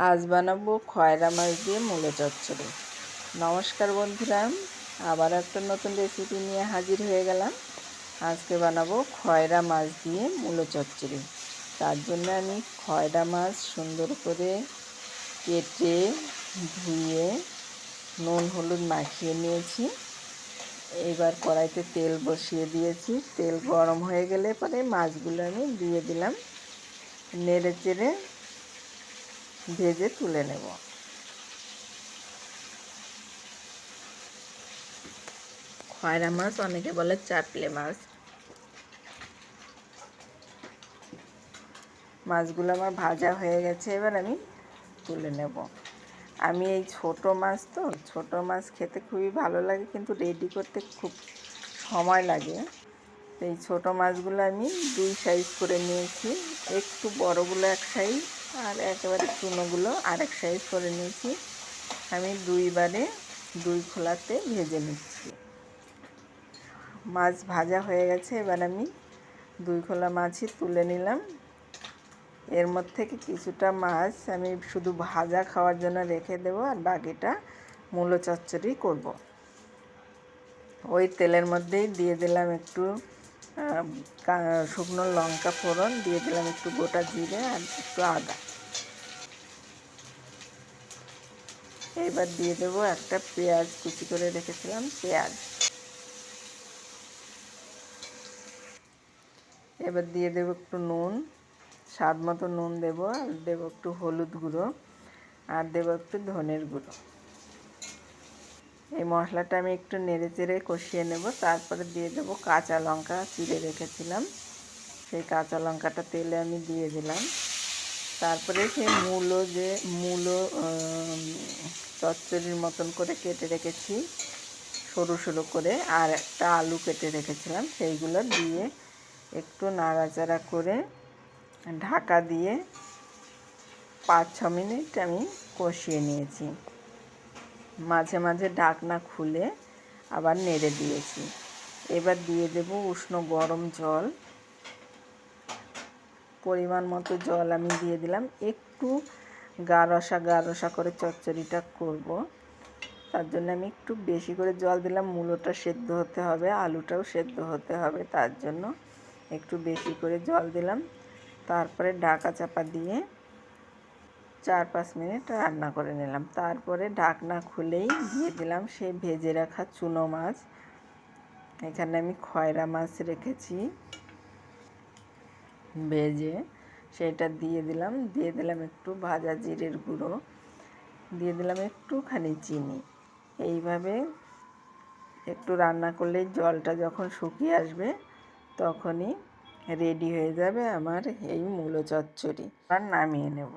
আজ বানাবো খয়রা মাছ দিয়ে মূলো চচ্চড়ি। নমস্কার বন্ধুরা, আবার একটা নতুন রেসিপি নিয়ে হাজির হয়ে গেলাম। আজকে বানাবো খয়রা মাছ দিয়ে মূলো চচ্চড়ি। তার জন্য আমি খয়রা মাছ সুন্দর করে কেটে ধুয়ে নুন হলুদ মাখিয়ে নিয়েছি। এবার কড়াইতে তেল বসিয়ে দিয়েছি। তেল গরম হয়ে গেলে পরে মাছগুলো আমি দিয়ে দিলাম, নেড়ে চেড়ে ভেজে তুলে নেব। খয়রা মাছ অনেকে বলে চাপলে মাছ। মাছগুলো আমার ভাজা হয়ে গেছে, এবার আমি তুলে নেব। আমি এই ছোট মাছ, তো ছোট মাছ খেতে খুবই ভালো লাগে, কিন্তু রেডি করতে খুব সময় লাগে। এই ছোট মাছগুলো আমি দুই সাইজ করে নিয়েছি। একটু বড়গুলো এক সাইজ আর একেবারে চুনোগুলো আরেক সাইজ করে নিয়েছি। আমি দুইবারে দুই খোলাতে ভেজে নিচ্ছি। মাছ ভাজা হয়ে গেছে, এবার আমি দুই খোলা মাছই তুলে নিলাম। এর মধ্যে থেকে কিছুটা মাছ আমি শুধু ভাজা খাওয়ার জন্য রেখে দেব, আর বাকিটা মূলো চচ্চড়ি করব। ওই তেলের মধ্যেই দিয়ে দিলাম একটু শুকনো লঙ্কা ফোড়ন, দিয়ে দিলাম একটু গোটা জিরে আর একটু আদা। এবার দিয়ে দেব একটা পেঁয়াজ, কুচি করে রেখেছিলাম পেঁয়াজ। এবার দিয়ে দেব একটু নুন, স্বাদ মতো নুন দেব, আর দেব একটু হলুদ গুঁড়ো, আর দেব একটু ধনের গুঁড়ো। এই মশলাটা আমি একটু নেড়ে চেড়ে কষিয়ে নেব। তারপরে দিয়ে দেব কাঁচা লঙ্কা চিড়ে রেখেছিলাম, সেই কাঁচা লঙ্কাটা তেলে আমি দিয়ে দিলাম। তারপরে সেই মূলো চচ্চড়ির মতন করে কেটে রেখেছি সরু সরু করে, আর একটা আলু কেটে রেখেছিলাম, সেইগুলো দিয়ে একটু নাড়াচাড়া করে ঢাকা দিয়ে 5-6 মিনিট আমি কষিয়ে নিয়েছি। মাঝে মাঝে ঢাকনা খুলে আবার নেড়ে দিয়েছি। এবার দিয়ে দেব উষ্ণ গরম জল, পরিমাণ মতো জল আমি দিয়ে দিলাম। একটু গাঢ়সা করে চচ্চড়িটা করব, তার জন্য আমি একটু বেশি করে জল দিলাম। মূলোটা সেদ্ধ হতে হবে, আলুটাও সেদ্ধ হতে হবে, তার জন্য একটু বেশি করে জল দিলাম। তারপরে ঢাকা চাপা দিয়ে 4-5 মিনিট রান্না করে নিলাম। তারপরে ঢাকনা খুলেই দিয়ে দিলাম সেই ভেজে রাখা চুনো মাছ। এখানে আমি খয়রা মাছ রেখেছি ভেজে, সেটা দিয়ে দিলাম একটু ভাজা জিরের গুঁড়ো, দিয়ে দিলাম একটুখানি চিনি। এইভাবে একটু রান্না করলেই জলটা যখন শুকিয়ে আসবে তখনই রেডি হয়ে যাবে আমার এই মূলো চচ্চড়ি। আর নামিয়ে নেব।